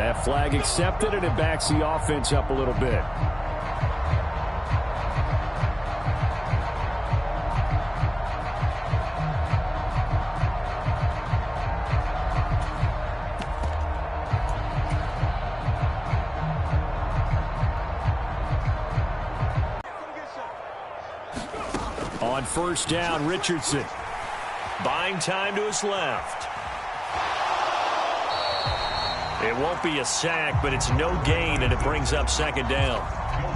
That flag accepted, and it backs the offense up a little bit. On first down, Richardson. Buying time to his left. It won't be a sack, but it's no gain, and it brings up second down.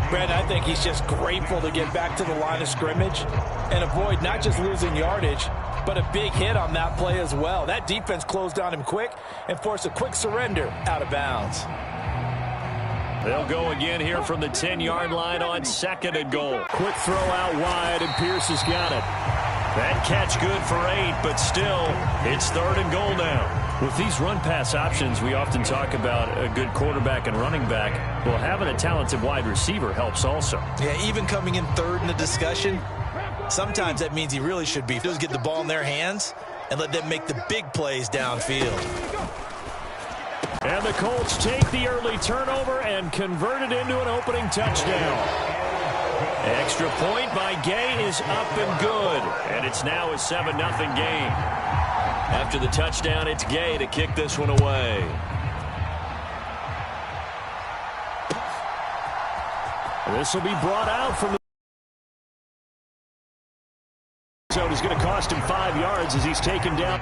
Brent, I think he's just grateful to get back to the line of scrimmage and avoid not just losing yardage, but a big hit on that play as well. That defense closed on him quick and forced a quick surrender out of bounds. They'll go again here from the 10-yard line on second and goal. Quick throw out wide, and Pierce has got it. That catch good for 8, but still, it's third and goal now. With these run-pass options, we often talk about a good quarterback and running back. Well, having a talented wide receiver helps also. Yeah, even coming in third in the discussion, sometimes that means he really should be. Just get the ball in their hands and let them make the big plays downfield. And the Colts take the early turnover and convert it into an opening touchdown. Extra point by Gay is up and good. And it's now a 7-0 game. After the touchdown, it's Gay to kick this one away. This will be brought out from the zone. It's going to cost him 5 yards as he's taken down.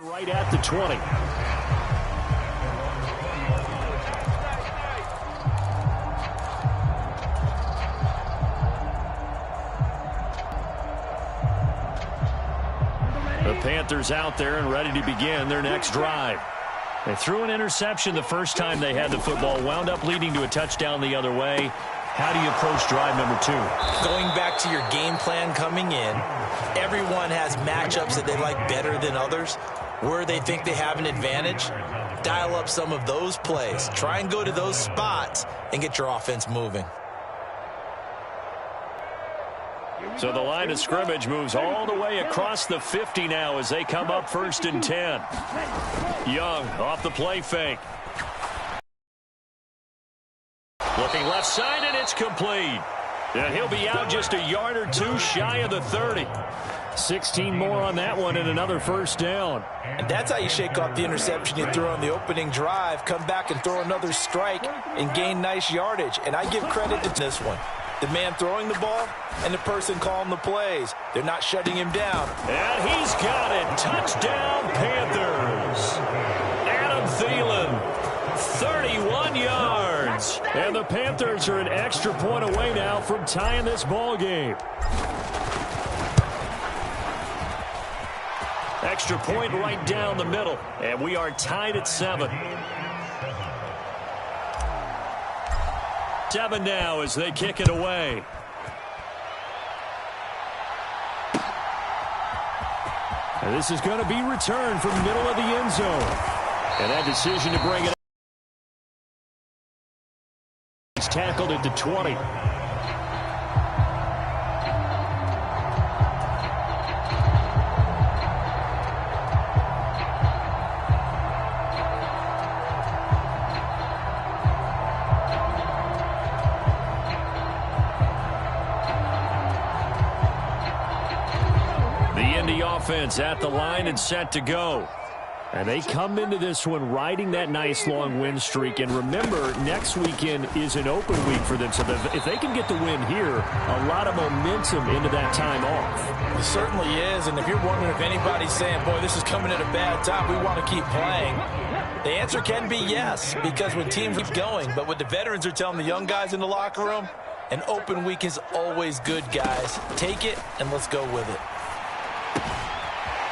Right at the 20. The Panthers out there and ready to begin their next drive. They threw an interception the first time they had the football, wound up leading to a touchdown the other way. How do you approach drive number 2? Going back to your game plan coming in, everyone has matchups that they like better than others. Where they think they have an advantage, dial up some of those plays. Try and go to those spots and get your offense moving. So the line of scrimmage moves all the way across the 50 now as they come up first and 10. Young off the play fake. Looking left side, and it's complete. And he'll be out just a yard or two shy of the 30. 16 more on that one and another first down. And that's how you shake off the interception you threw on the opening drive, come back and throw another strike and gain nice yardage. And I give credit to this one. The man throwing the ball and the person calling the plays. They're not shutting him down. And he's got it. Touchdown, Panthers. Adam Thielen, 31 yards. And the Panthers are an extra point away now from tying this ball game. Extra point right down the middle. And we are tied at 7. 7 now as they kick it away. And this is going to be returned from the middle of the end zone. And that decision to bring it up. He's tackled at the 20. Offense at the line and set to go. And they come into this one riding that nice long win streak. And remember, next weekend is an open week for them. So if they can get the win here, a lot of momentum into that time off. It certainly is. And if you're wondering if anybody's saying, boy, this is coming at a bad time, we want to keep playing, the answer can be yes, because when teams keep going, but what the veterans are telling the young guys in the locker room, an open week is always good, guys. Take it and let's go with it.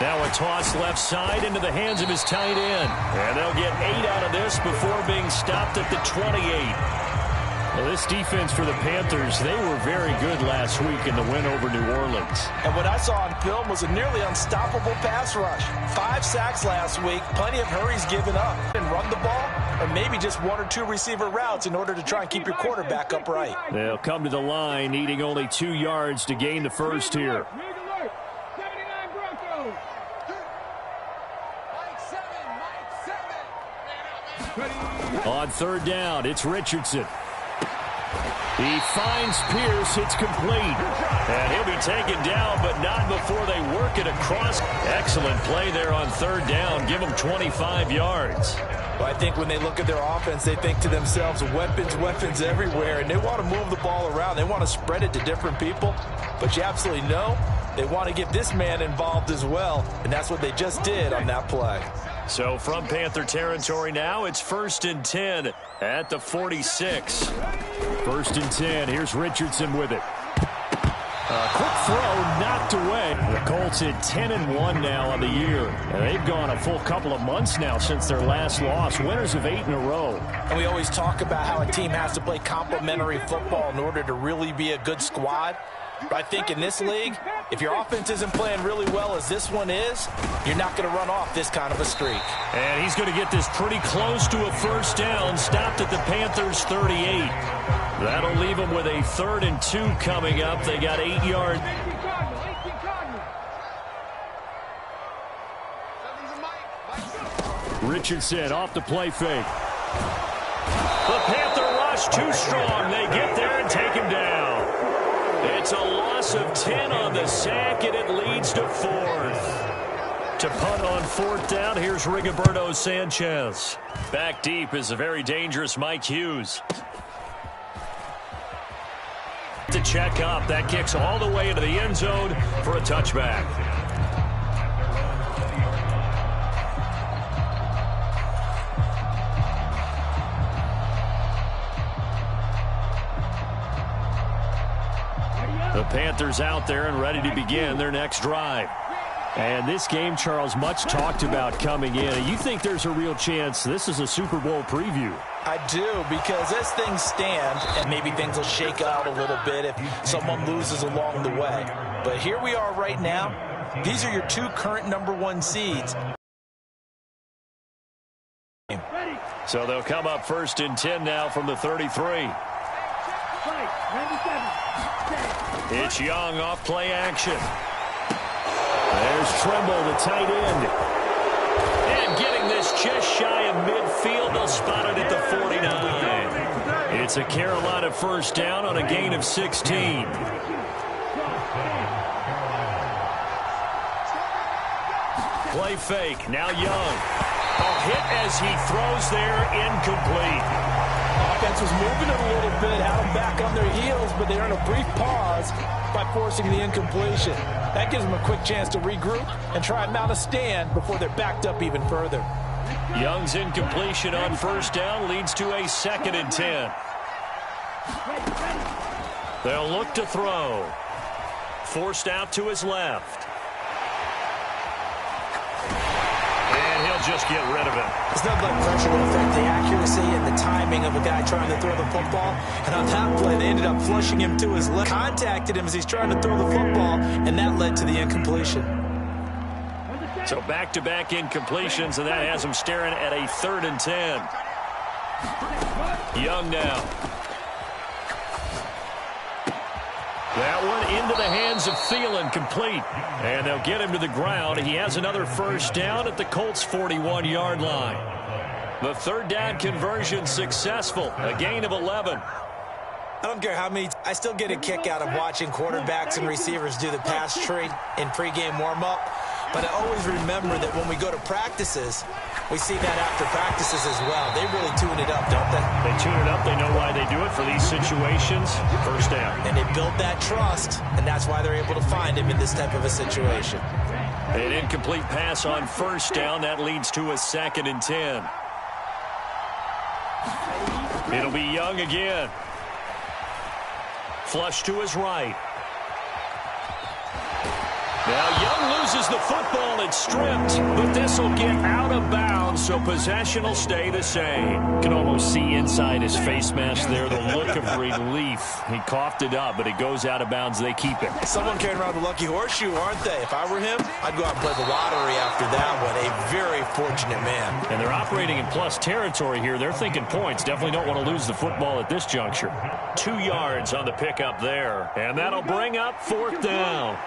Now a toss left side into the hands of his tight end. And they'll get 8 out of this before being stopped at the 28. Well, this defense for the Panthers, they were very good last week in the win over New Orleans. And what I saw on film was a nearly unstoppable pass rush. 5 sacks last week, plenty of hurries given up. And run the ball, or maybe just 1 or 2 receiver routes in order to try and keep your quarterback upright. They'll come to the line, needing only 2 yards to gain the first here. On third down, it's Richardson. He finds Pierce. It's complete. And he'll be taken down, but not before they work it across. Excellent play there on third down. Give them 25 yards. Well, I think when they look at their offense, they think to themselves, weapons, weapons everywhere. And they want to move the ball around. They want to spread it to different people. But you absolutely know they want to get this man involved as well. And that's what they just did on that play. So from Panther territory now, it's 1st and 10 at the 46. 1st and 10. Here's Richardson with it. Quick throw knocked away. The Colts hit 10-1 now on the year. And they've gone a full couple of months now since their last loss. Winners of 8 in a row. And we always talk about how a team has to play complementary football in order to really be a good squad. But I think in this league, if your offense isn't playing really well as this one is, you're not going to run off this kind of a streak. And he's going to get this pretty close to a first down, stopped at the Panthers' 38. That'll leave them with a 3rd and 2 coming up. They got 8 yards. Richardson off the play fake. The Panther rush too strong. They get there and take him down. It's a loss of 10 on the sack, and it leads to 4th. To punt on 4th down, here's Rigoberto Sanchez. Back deep is a very dangerous Mike Hughes. To check up, that kicks all the way into the end zone for a touchback. The Panthers out there and ready to begin their next drive. And this game, Charles, much talked about coming in. And you think there's a real chance this is a Super Bowl preview? I do, because as things stand, and maybe things will shake out a little bit if someone loses along the way. But here we are right now. These are your 2 current #1 seeds. So they'll come up 1st and 10 now from the 33. It's Young off play action. There's Tremble, the tight end. And getting this just shy of midfield, they'll spot it at the 49. It's a Carolina first down on a gain of 16. Play fake, now Young. A hit as he throws there, incomplete. Offense was moving it a little bit, had them back on their heels, but they earned a brief pause by forcing the incompletion. That gives them a quick chance to regroup and try and mount a stand before they're backed up even further. Young's incompletion on first down leads to a 2nd and 10. They'll look to throw. Forced out to his left. Just get rid of it. There's no blood pressure to affect the accuracy and the timing of a guy trying to throw the football. And on that play, they ended up flushing him to his left. Contacted him as he's trying to throw the football, and that led to the incompletion. So back-to-back incompletions, and that has him staring at a 3rd and 10. Young now. That one into the hands of Thielen, complete. And they'll get him to the ground. He has another first down at the Colts' 41-yard line. The 3rd down conversion successful, a gain of 11. I don't care how many. I still get a kick out of watching quarterbacks and receivers do the pass tree in pregame warm-up. But I always remember that when we go to practices, we see that after practices as well. They really tune it up, don't they? They tune it up. They know why they do it for these situations. First down. And they build that trust, and that's why they're able to find him in this type of a situation. An incomplete pass on first down. That leads to a 2nd and 10. It'll be Young again. Flush to his right. Now Young loses loses the football. It's stripped, but this will get out of bounds, so possession will stay the same. You can almost see inside his face mask there the look of relief. He coughed it up, but it goes out of bounds. They keep it. Someone carrying around the lucky horseshoe, aren't they? If I were him, I'd go out and play the lottery after that one. A very fortunate man. And they're operating in plus territory here. They're thinking points. Definitely don't want to lose the football at this juncture. 2 yards on the pickup there, and that'll bring up 4th down.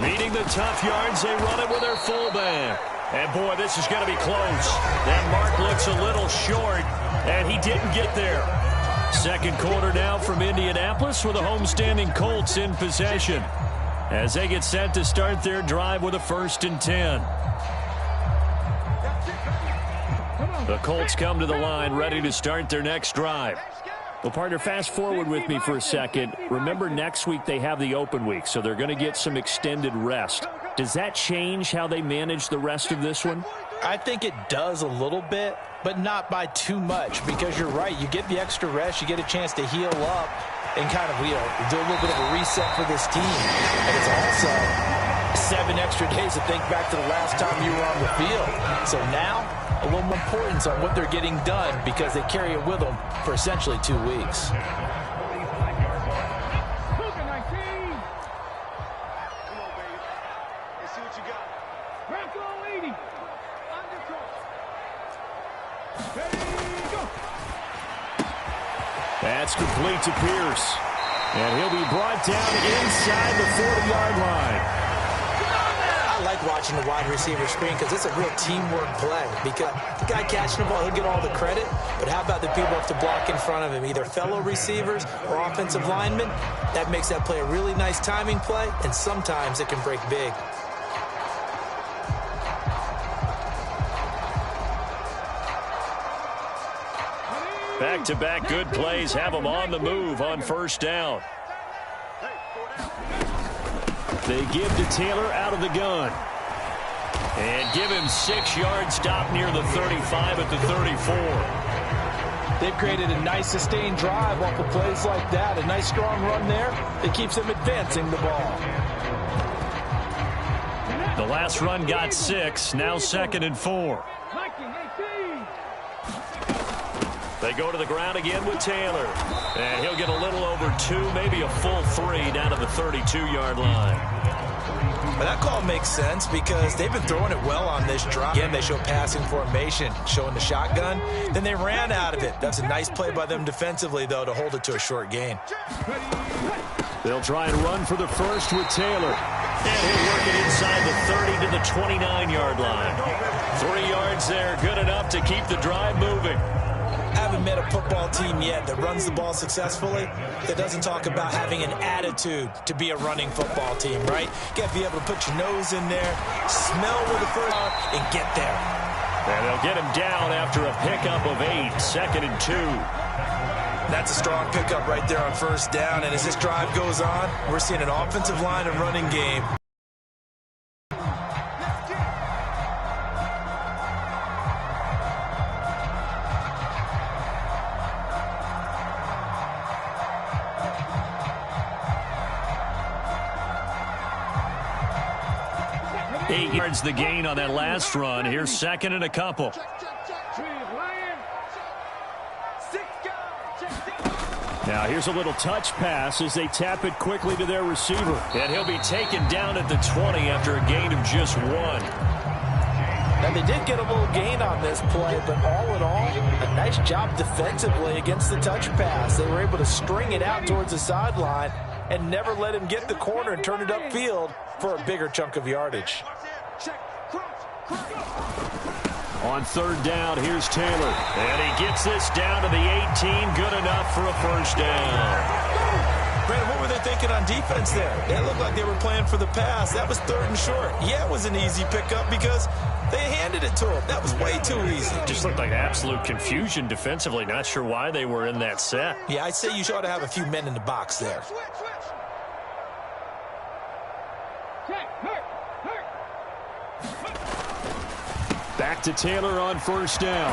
Leading the tough yards, they run it with their fullback. And, boy, this is going to be close. That mark looks a little short, and he didn't get there. Second quarter now from Indianapolis with the homestanding Colts in possession as they get set to start their drive with a 1st and 10. The Colts come to the line ready to start their next drive. Well, partner, fast forward with me for a second. Remember, next week they have the open week, so they're going to get some extended rest. Does that change how they manage the rest of this one? I think it does a little bit, but not by too much, because you're right. You get the extra rest. You get a chance to heal up and kind of, do a little bit of a reset for this team. And it's also 7 extra days to think back to the last time you were on the field. So now, a little more importance on what they're getting done because they carry it with them for essentially 2 weeks. That's complete to Pierce. And he'll be brought down inside the 40-yard line. I like watching the wide receiver screen because it's a real teamwork play. Because the guy catching the ball, he'll get all the credit. But how about the people who have to block in front of him, either fellow receivers or offensive linemen? That makes that play a really nice timing play, and sometimes it can break big. Back-to-back good plays have them on the move on 1st down. They give to Taylor out of the gun. And give him 6 yards, stop near the 35 at the 34. They've created a nice sustained drive off of plays like that. A nice strong run there that keeps them advancing the ball. The last run got 6, now 2nd and 4. They go to the ground again with Taylor. And he'll get a little over 2, maybe a full 3 down to the 32-yard line. But that call makes sense because they've been throwing it well on this drive. Again, they show passing formation, showing the shotgun. Then they ran out of it. That's a nice play by them defensively, though, to hold it to a short gain. They'll try and run for the first with Taylor. And he'll work it inside the 30 to the 29-yard line. 3 yards there, good enough to keep the drive moving. Haven't met a football team yet that runs the ball successfully that doesn't talk about having an attitude to be a running football team, right? You got to be able to put your nose in there, smell where the first and get there. And they'll get him down after a pickup of 8, 2nd and 2. That's a strong pickup right there on 1st down, and as this drive goes on, we're seeing an offensive line and running game. Yards the gain on that last run. Here's 2nd and a couple. Now here's a little touch pass as they tap it quickly to their receiver. And he'll be taken down at the 20 after a gain of just 1. Now they did get a little gain on this play, but all in all, a nice job defensively against the touch pass. They were able to string it out towards the sideline and never let him get the corner and turn it upfield for a bigger chunk of yardage. On 3rd down, here's Taylor. And he gets this down to the 18. Good enough for a 1st down. Brandon, what were they thinking on defense there? They looked like they were playing for the pass. That was 3rd and short. Yeah, it was an easy pickup because they handed it to him. That was way too easy. Just looked like absolute confusion defensively. Not sure why they were in that set. Yeah, I'd say you ought to have a few men in the box there. Back to Taylor on 1st down.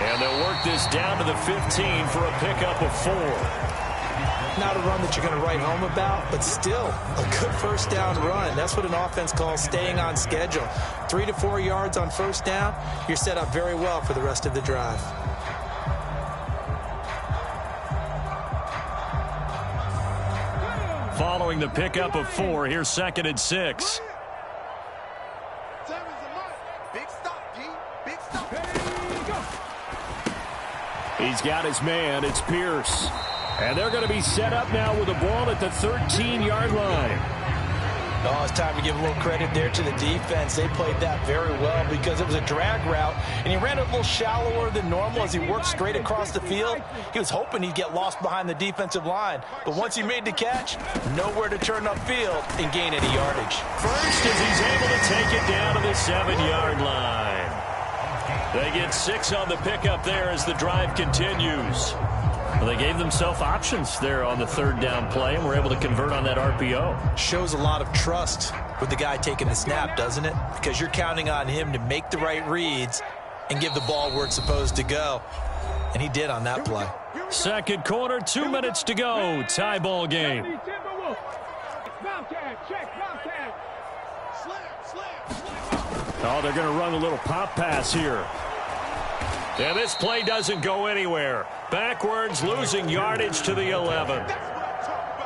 And they'll work this down to the 15 for a pickup of 4. Not a run that you're going to write home about, but still a good first down run. That's what an offense calls staying on schedule. 3 to 4 yards on first down, you're set up very well for the rest of the drive. Following the pickup of 4, here's 2nd and 6. He's got his man. It's Pierce. And they're going to be set up now with the ball at the 13-yard line. Oh, it's time to give a little credit there to the defense. They played that very well because it was a drag route, and he ran it a little shallower than normal as he worked straight across the field. He was hoping he'd get lost behind the defensive line, but once he made the catch, nowhere to turn upfield and gain any yardage. First as he's able to take it down to the 7-yard line. They get 6 on the pickup there as the drive continues. Well, they gave themselves options there on the 3rd down play and were able to convert on that RPO. Shows a lot of trust with the guy taking the snap, doesn't it? Because you're counting on him to make the right reads and give the ball where it's supposed to go. And he did on that play. 2nd quarter, 2 minutes to go. Tie ball game. Oh, they're going to run a little pop pass here. And this play doesn't go anywhere. Backwards, losing yardage to the 11.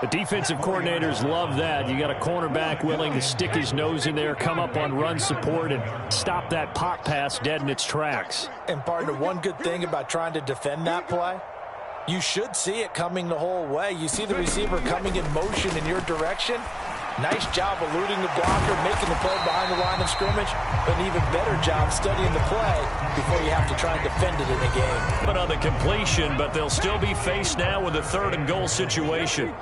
The defensive coordinators love that. You got a cornerback willing to stick his nose in there, come up on run support, and stop that pop pass dead in its tracks. And partner, one good thing about trying to defend that play, you should see it coming the whole way. You see the receiver coming in motion in your direction. Nice job eluding the blocker, making the play behind the line of scrimmage, but an even better job studying the play before you have to try and defend it in a game. But on the completion, but they'll still be faced now with a 3rd and goal situation.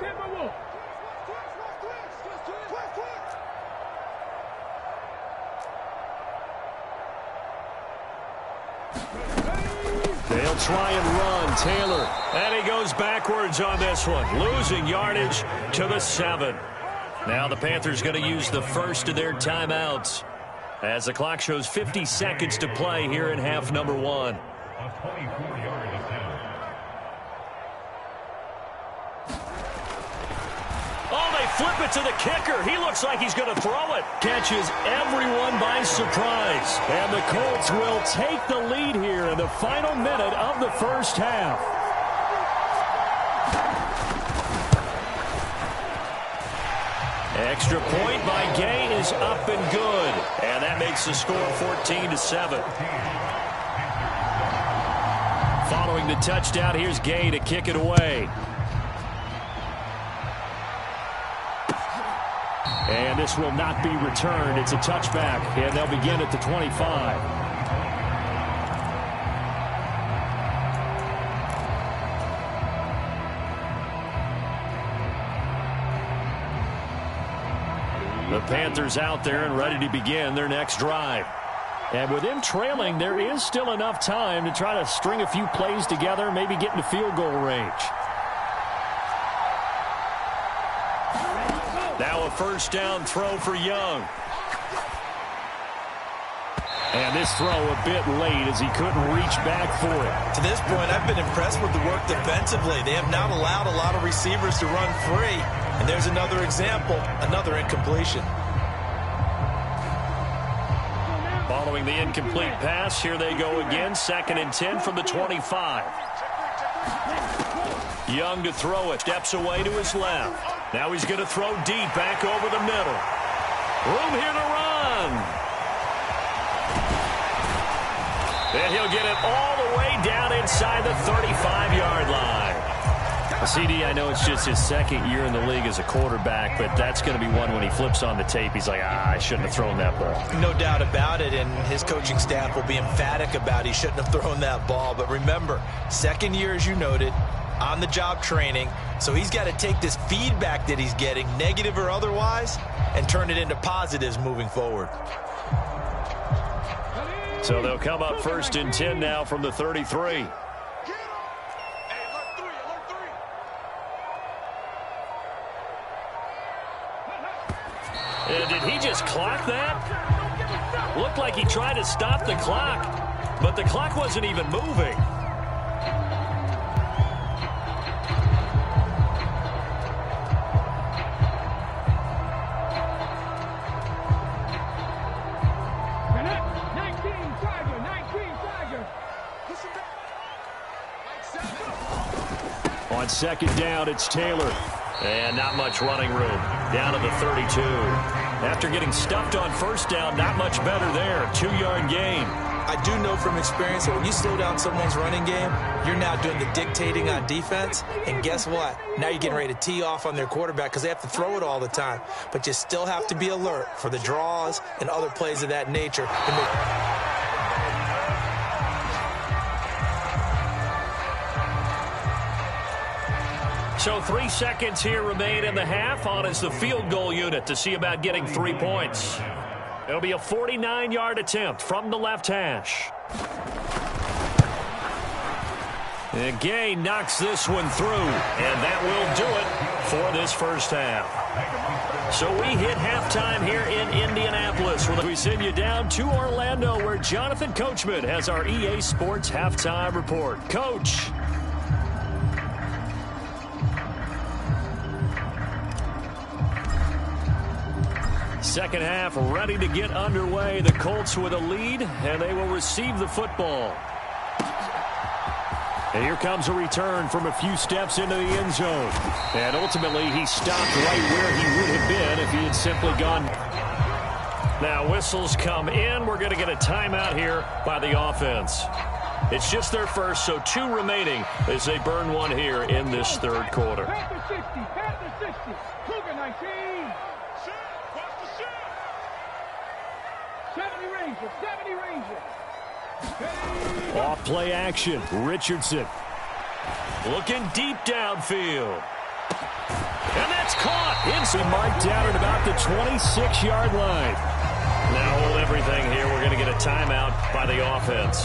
They'll try and run. Taylor. And he goes backwards on this one, losing yardage to the 7. Now the Panthers going to use the first of their timeouts as the clock shows 50 seconds to play here in half number 1. Oh, they flip it to the kicker. He looks like he's going to throw it. Catches everyone by surprise. And the Colts will take the lead here in the final minute of the first half. Extra point by Gay is up and good. And that makes the score 14-7. Following the touchdown, here's Gay to kick it away. And this will not be returned. It's a touchback, and they'll begin at the 25. The Panthers out there and ready to begin their next drive. And with them trailing, there is still enough time to try to string a few plays together, maybe get into field goal range. Now a first down throw for Young. And this throw a bit late as he couldn't reach back for it. To this point, I've been impressed with the work defensively. They have not allowed a lot of receivers to run free. And there's another example, another incompletion. Following the incomplete pass, here they go again. 2nd and 10 from the 25. Young to throw it. Steps away to his left. Now he's going to throw deep back over the middle. Room here to run. And he'll get it all the way down inside the 35-yard line. CD, I know it's just his 2nd year in the league as a quarterback, but that's going to be one when he flips on the tape. He's like, I shouldn't have thrown that ball. No doubt about it, and his coaching staff will be emphatic about he shouldn't have thrown that ball. But remember, 2nd year, as you noted, on-the-job training. So he's got to take this feedback that he's getting, negative or otherwise, and turn it into positives moving forward. So they'll come up 1st and 10 now from the 33. And did he just clock that? Looked like he tried to stop the clock, but the clock wasn't even moving. On second down, it's Taylor. And not much running room. Down to the 32. After getting stuffed on first down, not much better there. 2-yard gain. I do know from experience that when you slow down someone's running game, you're now doing the dictating on defense. And guess what? Now you're getting ready to tee off on their quarterback because they have to throw it all the time. But you still have to be alert for the draws and other plays of that nature. So 3 seconds here remain in the half. On is the field goal unit to see about getting 3 points. It'll be a 49-yard attempt from the left hash. And Gay knocks this one through, and that will do it for this first half. So we hit halftime here in Indianapolis. We send you down to Orlando, where Jonathan Coachman has our EA Sports halftime report. Coach. Second half ready to get underway. The Colts with a lead, and they will receive the football. And here comes a return from a few steps into the end zone. And ultimately, he stopped right where he would have been if he had simply gone. Now, whistles come in. We're going to get a timeout here by the offense. It's just their first, so 2 remaining as they burn one here in this third quarter. Panther 60, Panther 60, Cougar 19. 70 Ranger, 70 Ranger. Off play action. Richardson. Looking deep downfield. And that's caught. Inside marked down at about the 26-yard line. Now hold everything here. We're going to get a timeout by the offense.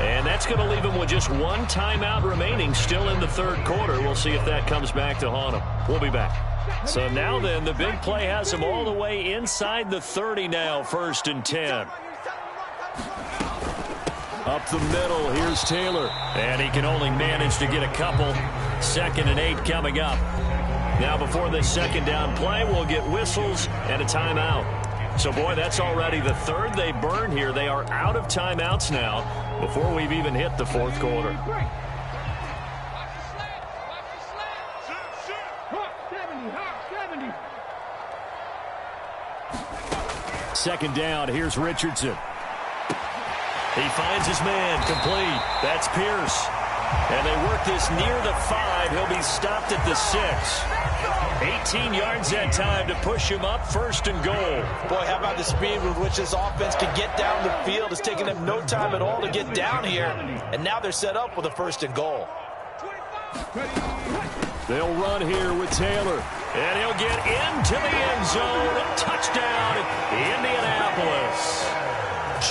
And that's going to leave them with just 1 timeout remaining still in the third quarter. We'll see if that comes back to haunt them. We'll be back. So now then, the big play has them all the way inside the 30 now, 1st and 10. Up the middle, here's Taylor. And he can only manage to get a couple. 2nd and 8 coming up. Now before this second down play, we'll get whistles and a timeout. So, boy, that's already the 3rd they burn here. They are out of timeouts now before we've even hit the 4th quarter. Second down, here's Richardson. He finds his man, complete. That's Pierce. And they work this near the 5. He'll be stopped at the 6. 18 yards that time to push him up, 1st and goal. Boy, how about the speed with which this offense can get down the field? It's taking them no time at all to get down here. And now they're set up with a 1st and goal. They'll run here with Taylor. And he'll get into the end zone. Touchdown, Indianapolis.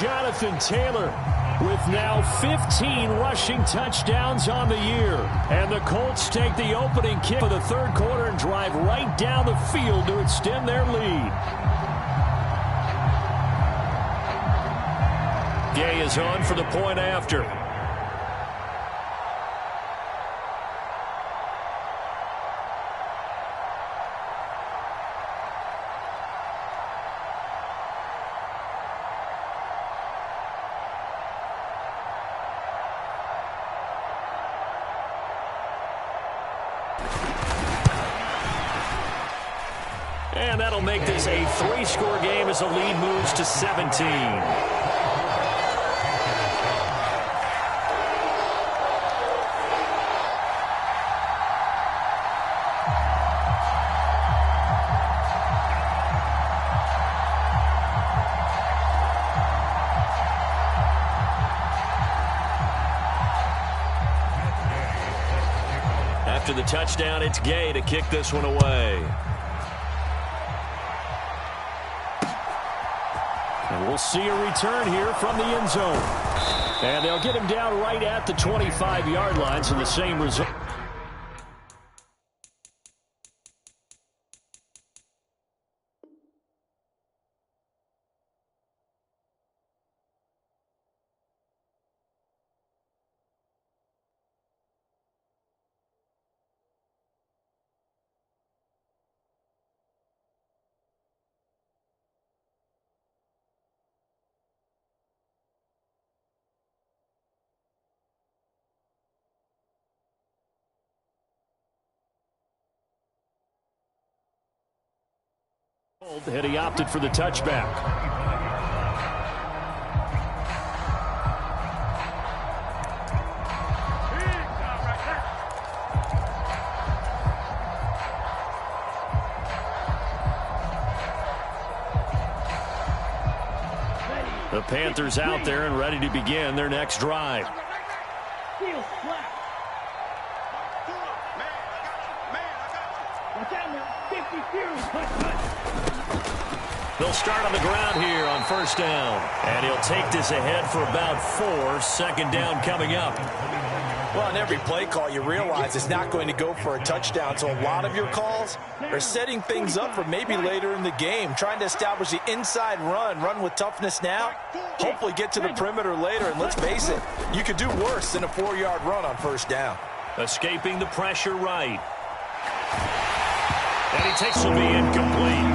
Jonathan Taylor with now 15 rushing touchdowns on the year. And the Colts take the opening kick of the third quarter and drive right down the field to extend their lead. Gay is on for the point after. And that'll make this a 3-score game as the lead moves to 17. After the touchdown, it's Gay to kick this one away. And we'll see a return here from the end zone. And they'll get him down right at the 25-yard line, so the same result. And he opted for the touchback. The Panthers out there and ready to begin their next drive. They'll start on the ground here on first down. And he'll take this ahead for about 4. Second down coming up. Well, in every play call, you realize it's not going to go for a touchdown. So a lot of your calls are setting things up for maybe later in the game, trying to establish the inside run with toughness now, hopefully get to the perimeter later. And let's face it, you could do worse than a 4-yard run on first down. Escaping the pressure right. And he takes will be incomplete.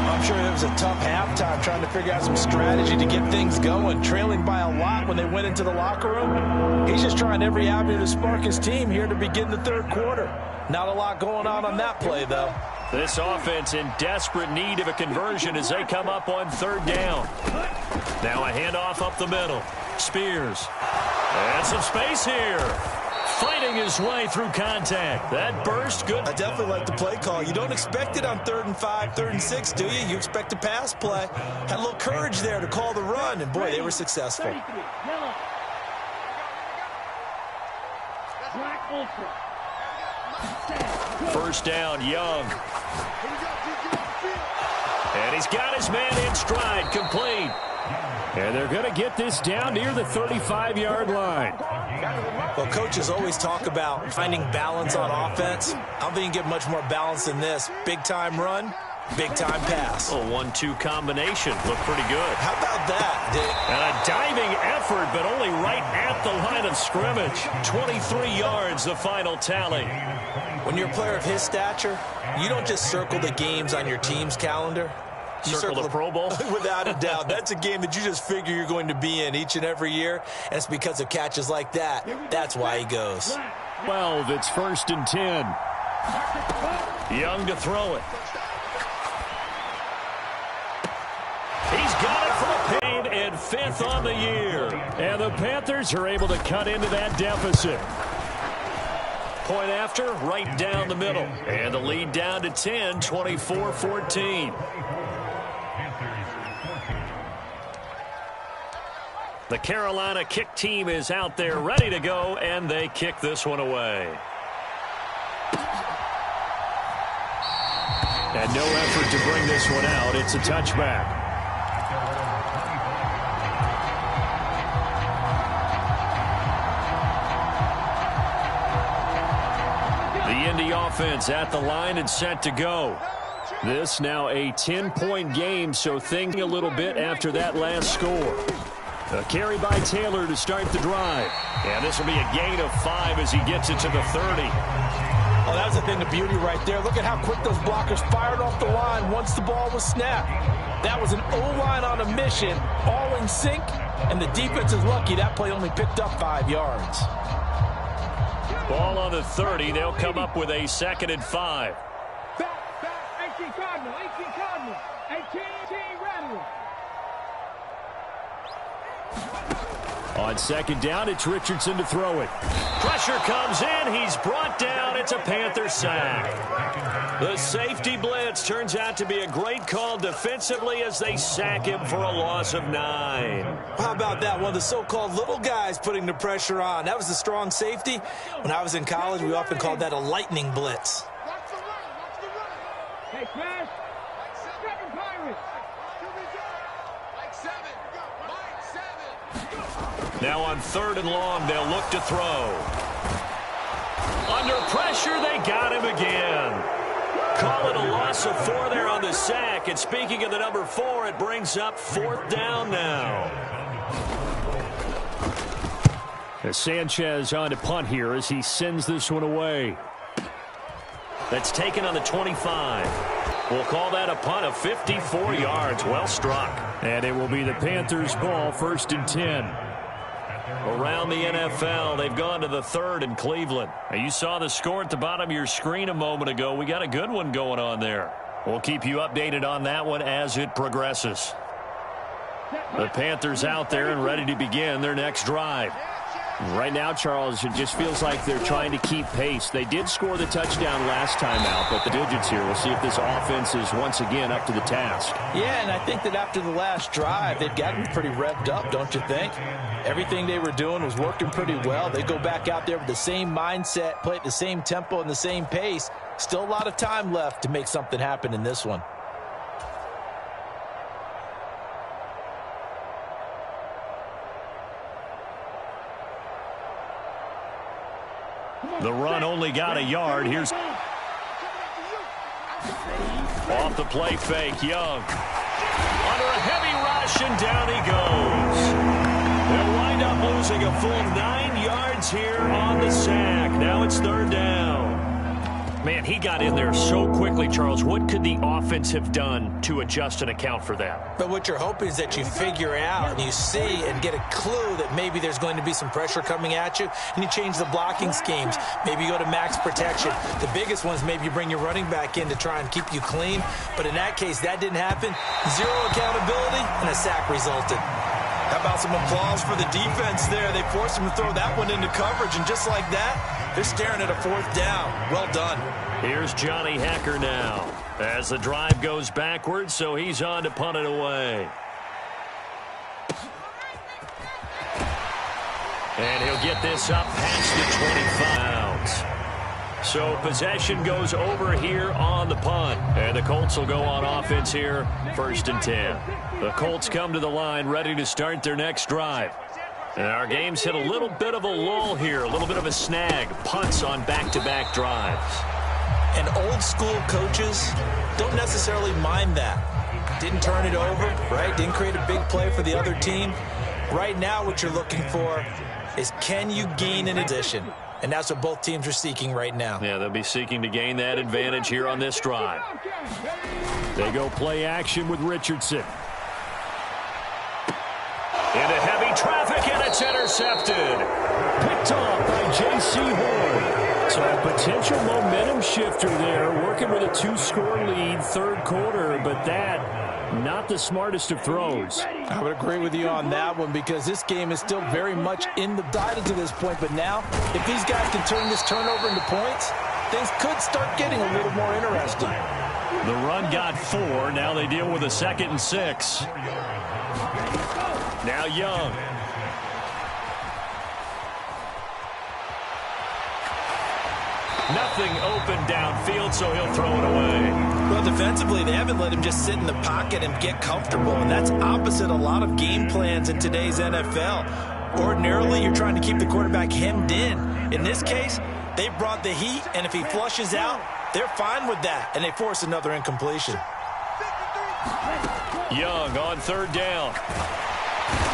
I'm sure it was a tough halftime trying to figure out some strategy to get things going, trailing by a lot when they went into the locker room. He's just trying every avenue to spark his team here to begin the third quarter. Not a lot going on that play, though. This offense in desperate need of a conversion as they come up on third down. Now a handoff up the middle. Spears. And some space here. Fighting his way through contact. That burst good. I definitely like the play call. You don't expect it on 3rd and 5, 3rd and 6, do you? You expect a pass play. Had a little courage there to call the run, and boy, they were successful. First down, Young. And he's got his man in stride, complete. And they're going to get this down near the 35-yard line. Well, coaches always talk about finding balance on offense. I don't think you get much more balance than this. Big-time run, big-time pass. A 1-2 combination. Looked pretty good. How about that? And a diving effort, but only right at the line of scrimmage. 23 yards, the final tally. When you're a player of his stature, you don't just circle the games on your team's calendar. You circle the Pro Bowl? Without a doubt. That's a game that you just figure you're going to be in each and every year. And it's because of catches like that. That's why he goes. 12, it's 1st and 10. Young to throw it. He's got it for a gain and 5th on the year. And the Panthers are able to cut into that deficit. Point after, right down the middle. And the lead down to 10, 24-14. The Carolina kick team is out there ready to go, and they kick this one away. And no effort to bring this one out. It's a touchback. The Indy offense at the line and set to go. This now a 10-point game, so thinking a little bit after that last score. A carry by Taylor to start the drive. And this will be a gain of 5 as he gets it to the 30. Oh, that was a thing of beauty right there. Look at how quick those blockers fired off the line once the ball was snapped. That was an O-line on a mission, all in sync, and the defense is lucky that play only picked up 5 yards. Ball on the 30. They'll come up with a 2nd and 5. Back, 18 Cardinal, 18 Cardinal, 18 Radical. On 2nd down, it's Richardson to throw it. Pressure comes in. He's brought down. It's a Panther sack. The safety blitz turns out to be a great call defensively as they sack him for a loss of 9. How about that? One of the so-called little guys putting the pressure on. That was the strong safety. When I was in college, we often called that a lightning blitz. Hey, Smash. 7 Pirates. Now on 3rd and long, they'll look to throw. Under pressure, they got him again. Call it a loss of 4 there on the sack. And speaking of the number 4, it brings up 4th down now. As Sanchez on to punt here as he sends this one away. That's taken on the 25. We'll call that a punt of 54 yards. Well struck. And it will be the Panthers' ball, 1st and 10. Around the NFL, they've gone to the 3rd in Cleveland. Now, you saw the score at the bottom of your screen a moment ago. We got a good one going on there. We'll keep you updated on that one as it progresses. The Panthers out there and ready to begin their next drive. Right now, Charles, it just feels like they're trying to keep pace. They did score the touchdown last time out, but the digits here, we'll see if this offense is once again up to the task. Yeah, and I think that after the last drive, they've gotten pretty revved up, don't you think? Everything they were doing was working pretty well. They go back out there with the same mindset, play at the same tempo and the same pace. Still a lot of time left to make something happen in this one. The run only got a yard. Here's off the play fake. Young under a heavy rush, and down he goes. They'll wind up losing a full 9 yards here on the sack. Now it's third down. Man, he got in there so quickly, Charles. What could the offense have done to adjust and account for that? But what you're hoping is that you figure out and you see and get a clue that maybe there's going to be some pressure coming at you, and you change the blocking schemes. Maybe you go to max protection. The biggest ones, maybe you bring your running back in to try and keep you clean. But in that case, that didn't happen. Zero accountability, and a sack resulted. How about some applause for the defense there? They forced him to throw that one into coverage, and just like that, they're staring at a fourth down. Well done. Here's Johnny Hacker now as the drive goes backwards, so he's on to punt it away. And he'll get this up past the 25. So possession goes over here on the punt. And the Colts will go on offense here, 1st and 10. The Colts come to the line ready to start their next drive. And our game's hit a little bit of a lull here, a little bit of a snag. Punts on back-to-back drives. And old school coaches don't necessarily mind that. Didn't turn it over, right? Didn't create a big play for the other team. Right now what you're looking for is, can you gain an addition? And that's what both teams are seeking right now. Yeah, they'll be seeking to gain that advantage here on this drive. They go play action with Richardson. Into heavy traffic, and it's intercepted. Picked off by J.C. Horn. So a potential momentum shifter there, working with a 2-score lead, third quarter, but that, not the smartest of throws. I would agree with you on that one, because this game is still very much in the diet to this point. But now, if these guys can turn this turnover into points, things could start getting a little more interesting. The run got 4. Now they deal with a 2nd and 6. Now Young. Nothing open downfield, so he'll throw it away. Well, defensively, they haven't let him just sit in the pocket and get comfortable, and that's opposite a lot of game plans in today's NFL. Ordinarily, you're trying to keep the quarterback hemmed in. In this case, they brought the heat, and if he flushes out, they're fine with that, and they force another incompletion. Young on 3rd down.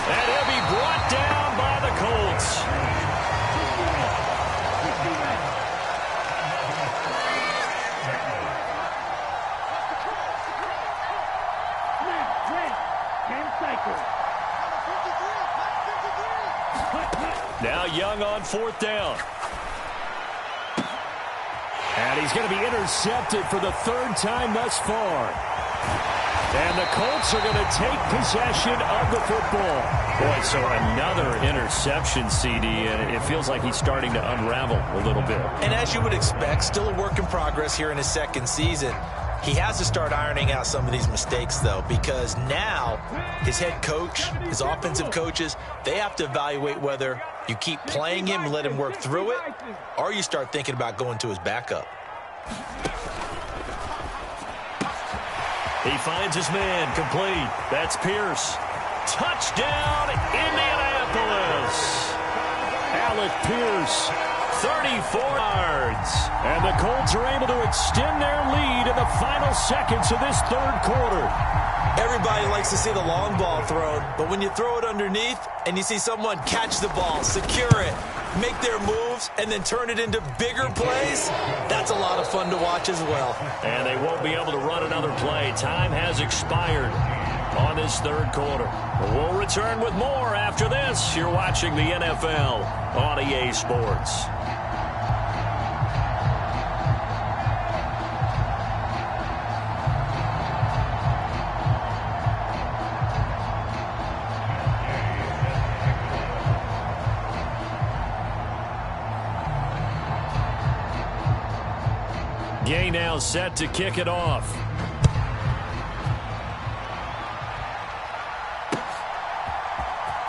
And he'll be brought down by the Colts. Now Young on 4th down. And he's going to be intercepted for the 3rd time thus far. And the Colts are going to take possession of the football. Boy, so another interception, CD, and it feels like he's starting to unravel a little bit. And as you would expect, still a work in progress here in his 2nd season. He has to start ironing out some of these mistakes, though, because now his head coach, his offensive coaches, they have to evaluate whether you keep playing him and let him work through it, or you start thinking about going to his backup. He finds his man, complete. That's Pierce. Touchdown, Indianapolis. Alec Pierce, 34 yards. And the Colts are able to extend their lead in the final seconds of this 3rd quarter. Everybody likes to see the long ball thrown, but when you throw it underneath and you see someone catch the ball, secure it, make their moves, and then turn it into bigger plays, that's a lot of fun to watch as well. And they won't be able to run another play. Time has expired on this 3rd quarter. We'll return with more after this. You're watching the NFL on EA Sports. now set to kick it off.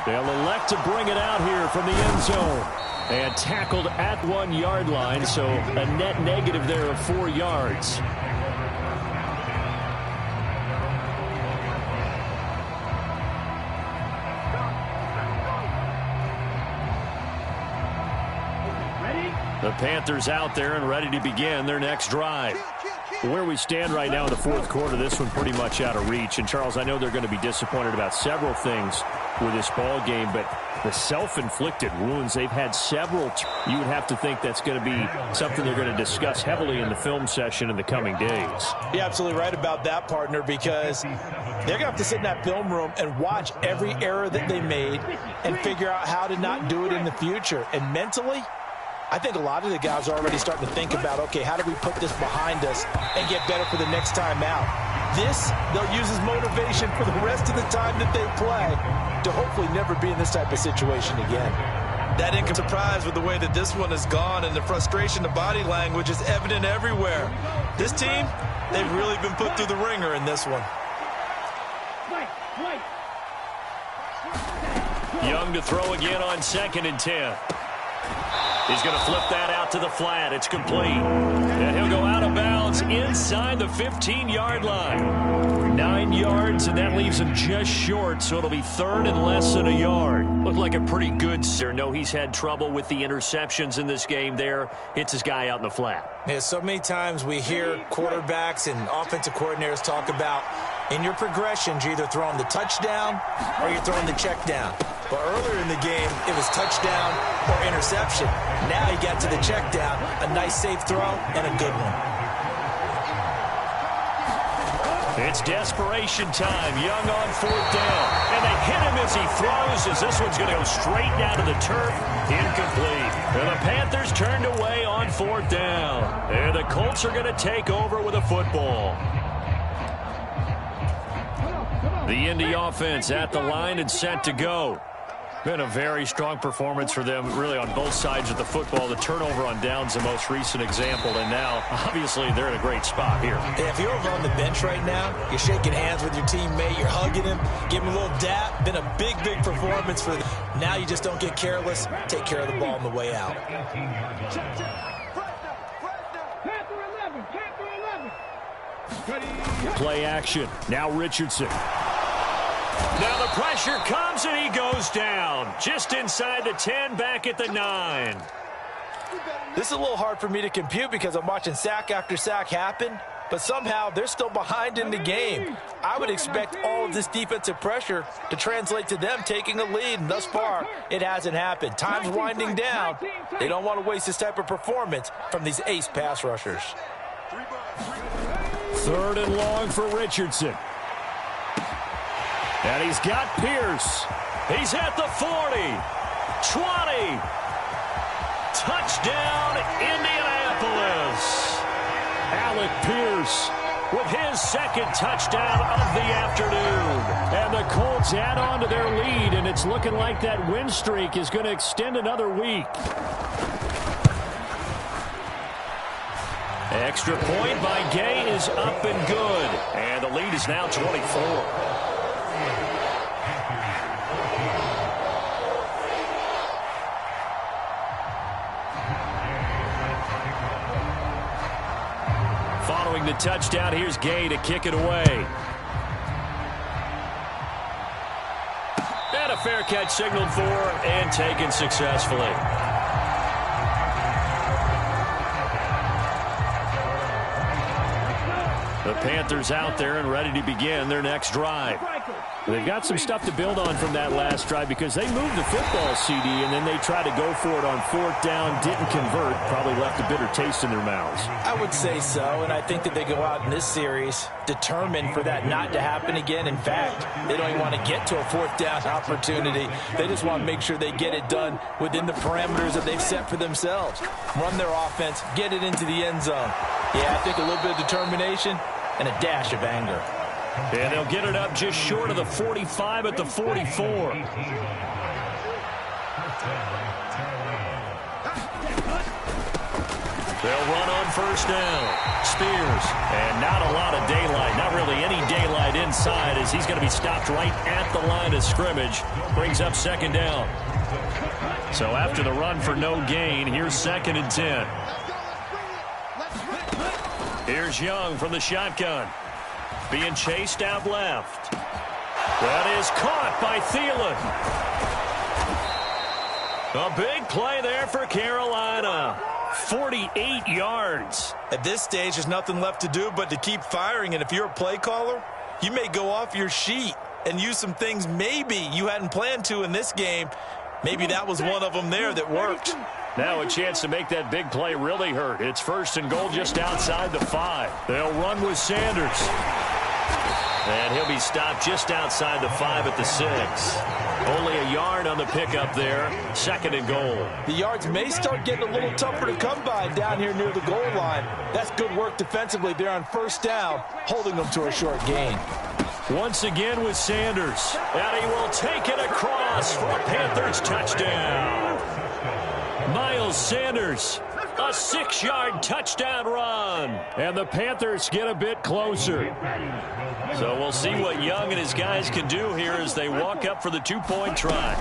They'll elect to bring it out here from the end zone. And tackled at 1 yard line, so a net negative there of 4 yards. The Panthers out there and ready to begin their next drive. Where we stand right now in the fourth quarter, this one pretty much out of reach. And, Charles, I know they're going to be disappointed about several things with this ball game, but the self-inflicted wounds, they've had several. You would have to think that's going to be something they're going to discuss heavily in the film session in the coming days. You're absolutely right about that, partner, because they're going to have to sit in that film room and watch every error that they made and figure out how to not do it in the future. And mentally, I think a lot of the guys are already starting to think about, okay, how do we put this behind us and get better for the next time out? This, they'll use as motivation for the rest of the time that they play to hopefully never be in this type of situation again. That income surprise with the way that this one has gone, and the frustration, the body language is evident everywhere. This team, they've really been put through the ringer in this one. Young to throw again on 2nd and 10. He's going to flip that out to the flat. It's complete. And he'll go out of bounds inside the 15-yard line. 9 yards, and that leaves him just short, so it'll be 3rd and less than a yard. Looked like a pretty good sir. No, he's had trouble with the interceptions in this game there. Hits his guy out in the flat. Yeah, so many times we hear quarterbacks and offensive coordinators talk about in your progressions, you're either throwing the touchdown or you're throwing the check down. But earlier in the game, it was touchdown or interception. Now he got to the check down, a nice safe throw, and a good one. It's desperation time. Young on 4th down. And they hit him as he throws, as this one's going to go straight down to the turf. Incomplete. And the Panthers turned away on 4th down. And the Colts are going to take over with a football. The Indy offense at the line and set to go. Been a very strong performance for them, really, on both sides of the football. The turnover on downs, the most recent example, and now, obviously, they're in a great spot here. Yeah, if you're over on the bench right now, you're shaking hands with your teammate, you're hugging him, giving him a little dap. Been a big, big performance for them. Now you just don't get careless. Take care of the ball on the way out. Play action. Now Richardson. Now the pressure comes and he goes down. Just inside the 10, back at the 9. This is a little hard for me to compute because I'm watching sack after sack happen, but somehow they're still behind in the game. I would expect all of this defensive pressure to translate to them taking a lead, and thus far, it hasn't happened. Time's winding down. They don't want to waste this type of performance from these ace pass rushers. 3rd and long for Richardson. And he's got Pierce. He's at the 40, 20. Touchdown, Indianapolis. Alec Pierce with his 2nd touchdown of the afternoon. And the Colts add on to their lead, and it's looking like that win streak is going to extend another week. Extra point by Gay is up and good. And the lead is now 24. Following the touchdown, here's Gay to kick it away. And a fair catch signaled for and taken successfully. The Panthers out there and ready to begin their next drive. They've got some stuff to build on from that last drive because they moved the football, CD, and then they tried to go for it on 4th down, didn't convert, probably left a bitter taste in their mouths. I would say so, and I think that they go out in this series determined for that not to happen again. In fact, they don't even want to get to a 4th down opportunity. They just want to make sure they get it done within the parameters that they've set for themselves. Run their offense, get it into the end zone. Yeah, I think a little bit of determination and a dash of anger. And they'll get it up just short of the 45 at the 44. They'll run on first down. Spears. And not a lot of daylight. Not really any daylight inside as he's going to be stopped right at the line of scrimmage. Brings up second down. So after the run for no gain, here's 2nd and 10. Here's Young from the shotgun. Being chased out left. That is caught by Thielen. A big play there for Carolina. 48 yards. At this stage, there's nothing left to do but to keep firing. And if you're a play caller, you may go off your sheet and use some things maybe you hadn't planned to in this game. Maybe that was one of them there that worked. Now a chance to make that big play really hurt. It's 1st and goal just outside the 5. They'll run with Sanders. And he'll be stopped just outside the 5 at the 6. Only a yard on the pickup there. 2nd and goal. The yards may start getting a little tougher to come by down here near the goal line. That's good work defensively there on first down, holding them to a short gain. Once again with Sanders. And he will take it across for a Panthers touchdown. Miles Sanders, a 6-yard touchdown run. And the Panthers get a bit closer. So we'll see what Young and his guys can do here as they walk up for the 2-point try.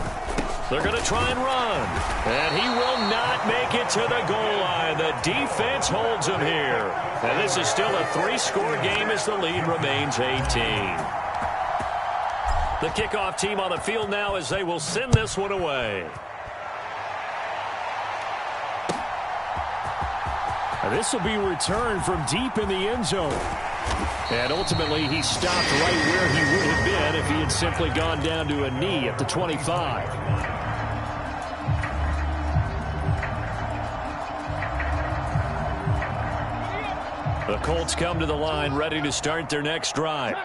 They're going to try and run. And he will not make it to the goal line. The defense holds him here. And this is still a 3-score game as the lead remains 18. The kickoff team on the field now as they will send this one away. This will be returned from deep in the end zone. And ultimately, he stopped right where he would have been if he had simply gone down to a knee at the 25. The Colts come to the line ready to start their next drive.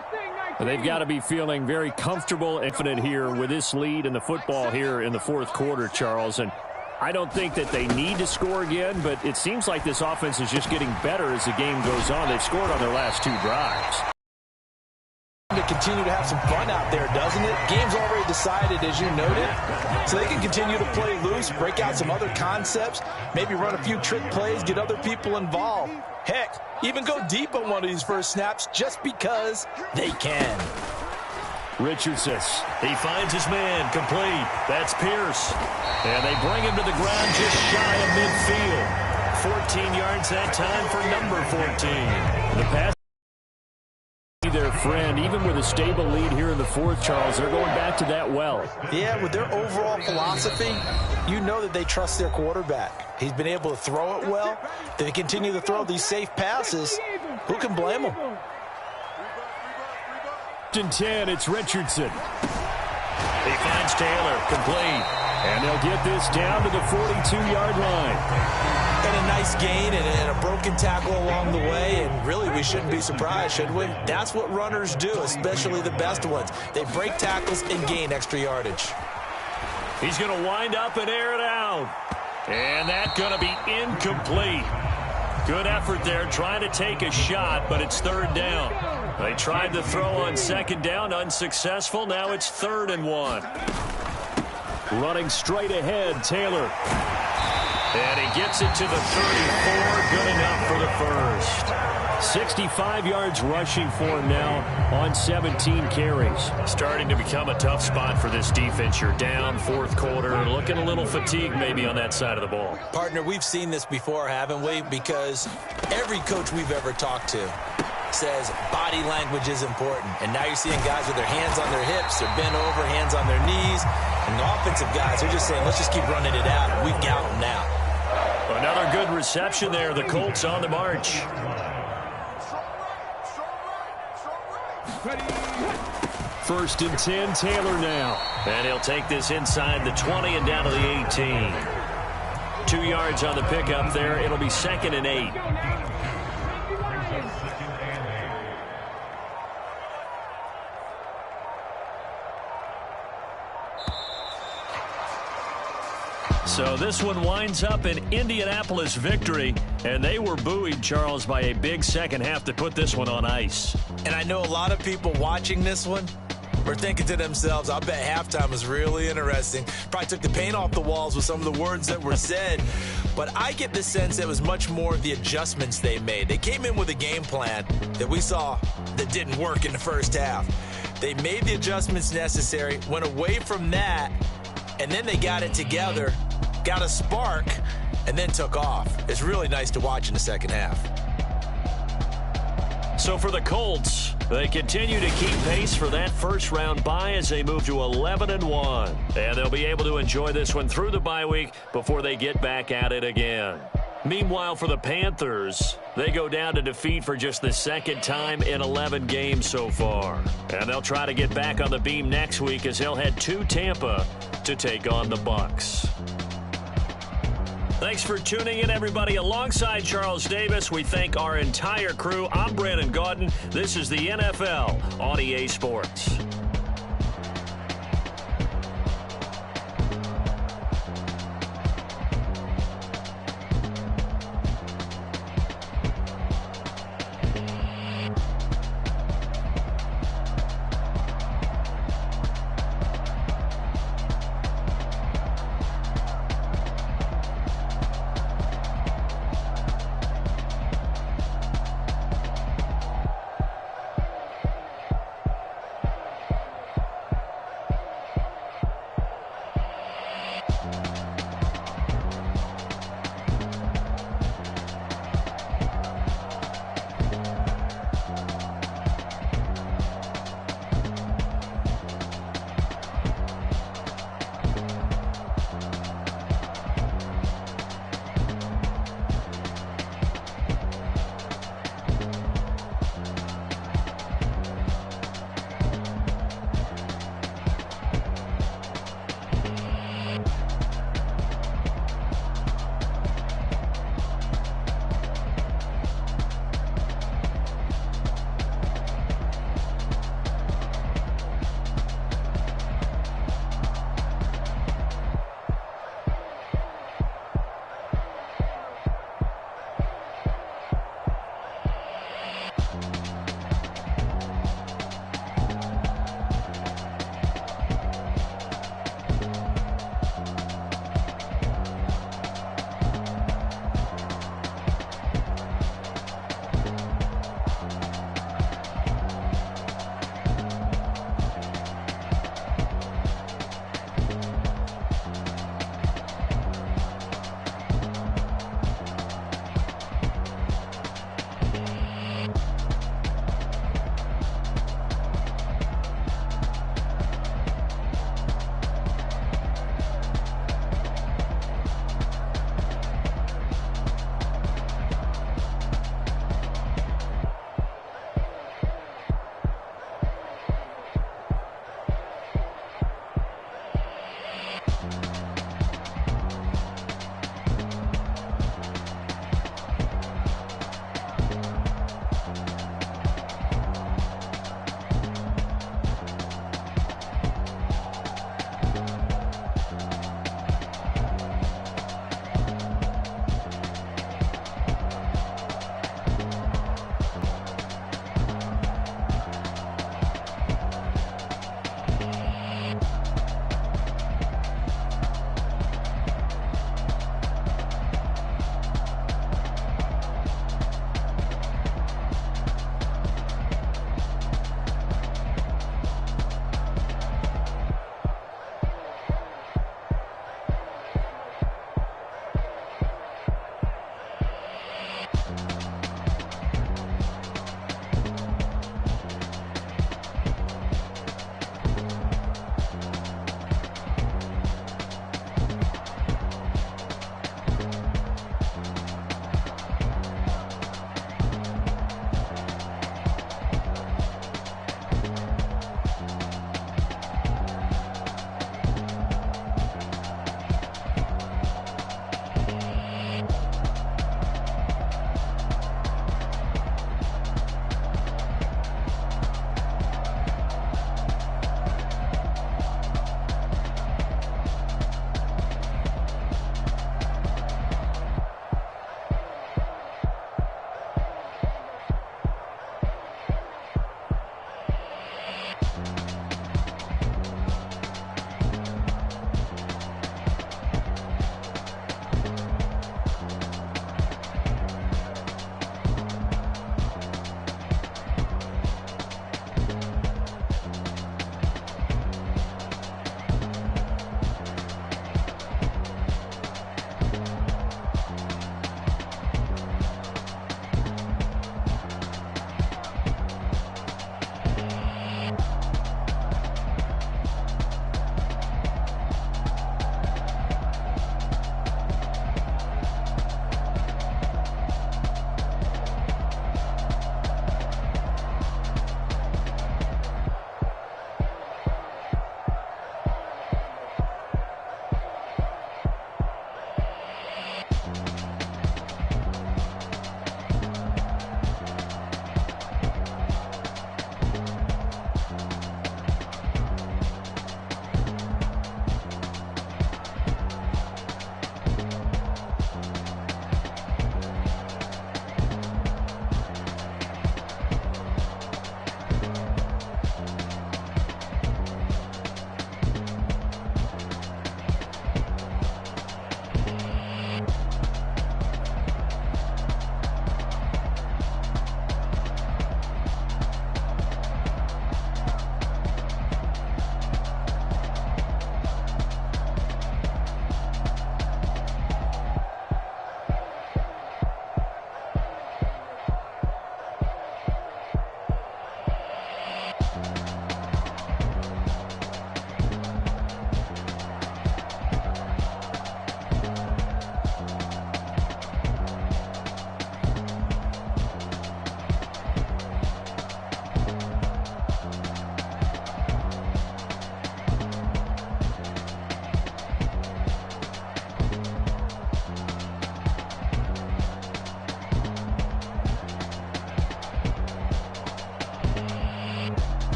They've got to be feeling very comfortable and confident here with this lead in the football here in the 4th quarter, Charles. And I don't think that they need to score again, but it seems like this offense is just getting better as the game goes on. They've scored on their last 2 drives. To continue to have some fun out there, doesn't it? Game's already decided, as you noted. So they can continue to play loose, break out some other concepts, maybe run a few trick plays, get other people involved. Heck, even go deep on one of these first snaps just because they can. Richardson. He finds his man complete. That's Pierce. And they bring him to the ground just shy of midfield. 14 yards that time for number 14. The pass. Their friend, even with a stable lead here in the 4th, Charles, they're going back to that well. Yeah, with their overall philosophy, you know that they trust their quarterback. He's been able to throw it well. They continue to throw these safe passes. Who can blame them? 10, it's Richardson. He finds Taylor, complete. And they'll get this down to the 42-yard line. And a nice gain and a broken tackle along the way, and really we shouldn't be surprised, should we? That's what runners do, especially the best ones. They break tackles and gain extra yardage. He's going to wind up and air it out. And that's going to be incomplete. Good effort there trying to take a shot, but it's 3rd down. They tried to throw on 2nd down, unsuccessful. Now it's 3rd and 1. Running straight ahead, Taylor. And he gets it to the 34. Good enough for the first. 65 yards rushing for him now on 17 carries. Starting to become a tough spot for this defense. You're down 4th quarter. Looking a little fatigued maybe on that side of the ball. Partner, we've seen this before, haven't we? Because every coach we've ever talked to says body language is important. And now you're seeing guys with their hands on their hips, they're bent over, hands on their knees. And the offensive guys are just saying, let's just keep running it out. And we've got them now. Another good reception there. The Colts on the march. First and 10, Taylor now. And he'll take this inside the 20 and down to the 18. 2 yards on the pickup there. It'll be 2nd and 8. So this one winds up an Indianapolis victory, and they were buoyed, Charles, by a big second half to put this one on ice. And I know a lot of people watching this one, were thinking to themselves, I bet halftime was really interesting. Probably took the paint off the walls with some of the words that were said. But I get the sense it was much more the adjustments they made. They came in with a game plan that we saw that didn't work in the first half. They made the adjustments necessary, went away from that, and then they got it together, got a spark, and then took off. It's really nice to watch in the second half. So for the Colts, they continue to keep pace for that first-round bye as they move to 11-1. And they'll be able to enjoy this one through the bye week before they get back at it again. Meanwhile, for the Panthers, they go down to defeat for just the second time in 11 games so far. And they'll try to get back on the beam next week as they'll head to Tampa to take on the Bucs. Thanks for tuning in, everybody. Alongside Charles Davis, we thank our entire crew. I'm Brandon Gaudin. This is the NFL on EA Sports.